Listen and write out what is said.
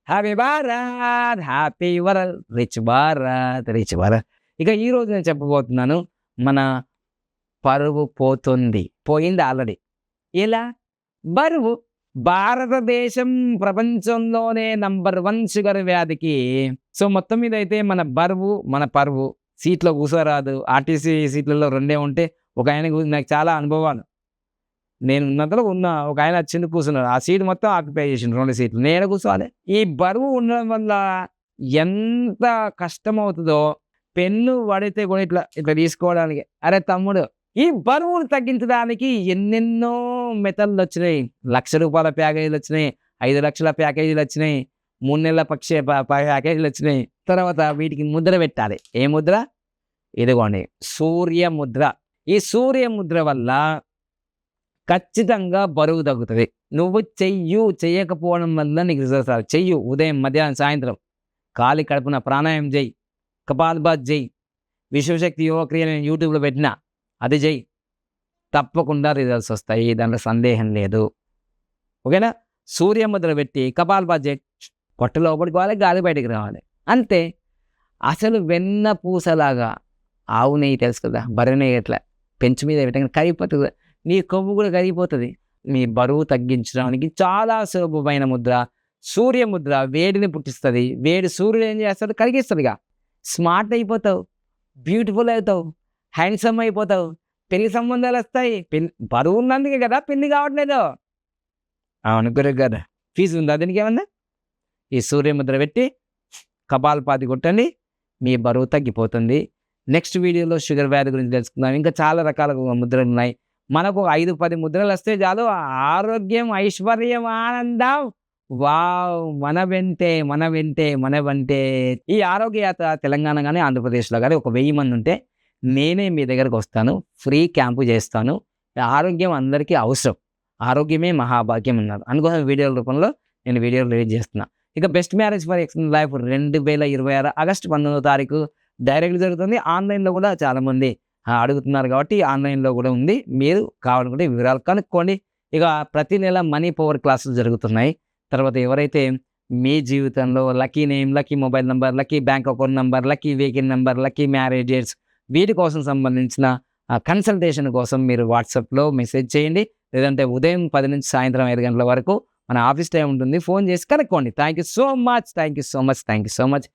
Happy Bharat happy world rich Bharat rich Bharat. ఇక ఈరోజు నేను చెప్పబోతున్నాను, మన పరువు పోతుంది, పోయింది ఆల్రెడీ. ఎలా? బరువు. భారతదేశం ప్రపంచంలోనే నంబర్ 1 షుగర్ వ్యాధికి. సో మొత్తం మీద అయితే మన బరువు, మన పరువు. సీట్లో కూసోరాదు. ఆర్టీసీ సీట్లలో 2 ఉంటే ఒక ఆయన నాకు చాలా అనుభవాలు. నేను ఉన్నంతలో ఒక ఆయన వచ్చిండు, కూర్చున్నాడు. ఆ సీట్ మొత్తం ఆక్యుపై చేసిండు 2 సీట్లు. నేను కూర్చోవాలి. ఈ బరువు ఉండడం వల్ల ఎంత కష్టమవుతుందో, పెన్ను పడితే కూడా ఇట్లా ఇట్లా తీసుకోవడానికి. అరే తమ్ముడు, ఈ బరువును తగ్గించడానికి ఎన్నెన్నో మెథడ్‌లొచ్చినాయి. రూ. 1,00,000 ప్యాకేజీలొచ్చినాయి. 5,00,000 ప్యాకేజీలొచ్చినాయి. 3 నెలల ప్యాకేజీలొచ్చినాయి. తర్వాత వీటికి ముద్ర పెట్టాలి. ఏ ముద్ర? ఇదిగోండి, సూర్య ముద్ర. ఈ సూర్య ముద్ర వల్ల ఖచ్చితంగా బరువు తగ్గుతది. నువ్వు చెయ్యకపోవడం వల్ల నీకు రిజల్ట్స్ రావు. చెయ్యు. ఉదయం, మధ్యాహ్నం, సాయంత్రం ఖాళీ కడుపున ప్రాణాయామం చెయ్యి. కపాలభాతి చెయ్యి. విశ్వశక్తి యోగ క్రియ నేను యూట్యూబ్‌లో పెట్టినా, అది చెయ్యి. తప్పకుండా రిజల్ట్స్ వస్తాయి. దాంట్లో సందేహం లేదు. ఓకేనా? సూర్యముద్ర పెట్టి కపాలభాతి చెయ్యి. పొట్ట లోపలికి పోవాలి, గాలి బయటికి రావాలి. అంతే. అసలు వెన్న పూసలాగా ఆవు నెయ్యి తెలుసు కదా, బర్రె నెయ్యి ఎట్లా పెంచు మీద పెట్టగానే కరిగిపోతుంది. నీ కొవ్వు కూడా కరిగిపోతుంది. మీ బరువు తగ్గించడానికి చాలా సులభమైన ముద్ర సూర్యముద్ర. వేడిని పుట్టిస్తుంది. వేడి సూర్యుడు ఏం చేస్తాడు? కరిగిస్తాడుగా. స్మార్ట్ అయిపోతావు, బ్యూటిఫుల్ అవుతావు, హ్యాండ్సమ్ అయిపోతావు, పెళ్లి సంబంధాలు వస్తాయి. బరువు ఉన్నందుకే కదా పెళ్లి కావట్లేదు. అవును గురువు గారు. ఫీజు ఉందా దీనికి ఏమన్నా? ఈ సూర్యముద్ర పెట్టి కపాలపాతి కొట్టండి, మీ బరువు తగ్గిపోతుంది. నెక్స్ట్ వీడియోలో షుగర్ వ్యాధి గురించి తెలుసుకుందాం. ఇంకా చాలా రకాల ముద్రలు ఉన్నాయి. మనకు 5-10 ముద్రలు వస్తే చాలు, ఆరోగ్యం, ఐశ్వర్యం, ఆనందం. వావ్! మన వెంటే మన వెంటే మన వెంటే. ఈ ఆరోగ్య యాత్ర తెలంగాణ కానీ ఆంధ్రప్రదేశ్లో కానీ ఒక 1000 మంది ఉంటే నేనే మీ దగ్గరకు వస్తాను. ఫ్రీ క్యాంపు చేస్తాను. ఆరోగ్యం అందరికీ అవసరం. ఆరోగ్యమే మహాభాగ్యం అన్నారు. అందుకోసం వీడియోల రూపంలో నేను వీడియోలు రిలీజ్ చేస్తున్నా. ఇక best marriage for excellent life 2026 August 19వ తారీఖు డైరెక్ట్ జరుగుతుంది. ఆన్లైన్లో కూడా చాలామంది అడుగుతున్నారు కాబట్టి ఆన్లైన్లో కూడా ఉంది. మీరు కావాలనుకుంటే వివరాలు కనుక్కోండి. ఇక ప్రతి నెల మనీ పవర్ క్లాసులు జరుగుతున్నాయి. తర్వాత ఎవరైతే మీ జీవితంలో lucky name, lucky mobile number, lucky bank account number, lucky vehicle number, lucky marriage dates, వీటి కోసం సంబంధించిన కన్సల్టేషన్ కోసం మీరు వాట్సాప్లో మెసేజ్ చేయండి. లేదంటే ఉదయం 10 నుంచి సాయంత్రం 5 గంటల వరకు మన ఆఫీస్ టైం ఉంటుంది. ఫోన్ చేసి కనుక్కోండి. Thank you so much. Thank you so much. Thank you so much.